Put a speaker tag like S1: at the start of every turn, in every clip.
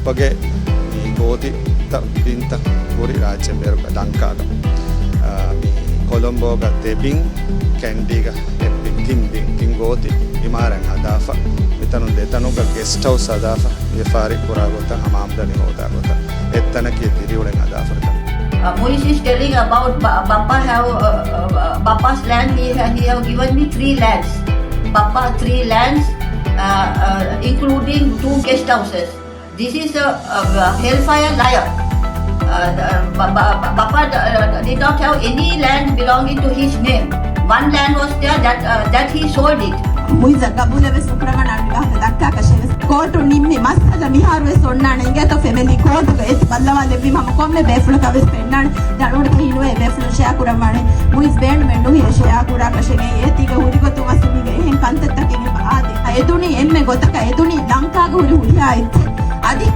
S1: bappage mee godi pinta puri rajya meruka lankaga Colombo ga debing candy ga epping timbing godi imaran hadafa mitanu detanu ga guest house hadafa yefari kuragota amamdani hodagota ettana ki diriulen hadafa
S2: Moise is telling about Bappa's land. He have given me 3 lands. Bappa 3 lands, including 2 guest houses. This is a hellfire liar. Bappa did not have any land belonging to his name. One land was there that he sold it.
S3: Muiza kabula ve sukrama nalga dakka kashe kotu nimmi masada miharu ve sonnana ingato family kotu ge es ballava lebbi mama komme befulu ka ves pennan danone ke hinwe befulu share kuramane muiz band mendu hi share kura kashe ge etiga huri ko tuma sumi ge hen kantetta ke ge adi eduni emme gotaka eduni lanka ge huri huri ait adi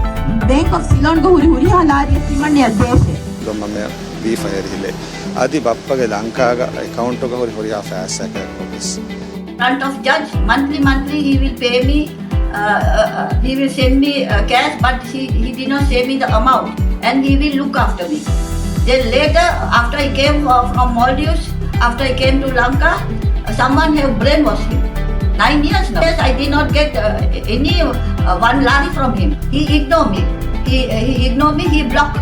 S3: bank of Ceylon ge huri huri halari simanne deshe
S1: domma me be fire hile adi bappa ge lanka ga account ga huri huri ha fast ka office
S2: Front of judge, monthly he will pay me, he will send me cash, but he did not send me the amount, and he will look after me. Then later, after I came from Maldives, after I came to Lanka, someone have brainwashed him. 9 years now. Yes, I did not get any 1 lari from him. He ignored me. He ignored me. He blocked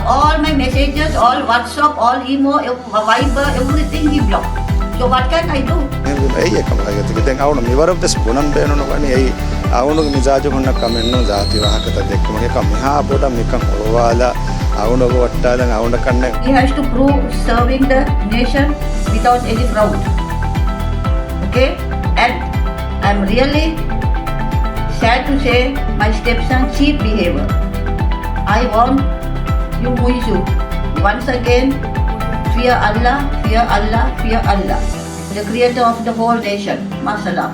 S2: all my messages, all WhatsApp, all emo, Viber, everything he blocked. So what can I do?
S1: ei ekam lagati den awunu miwaram des punam beenunu wani ei awunu mizaju hunna kamennu zaati wahakata dekkuma ekam miha boda mikam olwala awunu wattala awunu kanne
S2: He has to prove serving the nation without any fraud. Okay? And I'm really sad to say my stepson cheap behavior. I want you Muizu once again fear Allah, fear Allah, fear Allah, the creator of the whole nation. Masalam.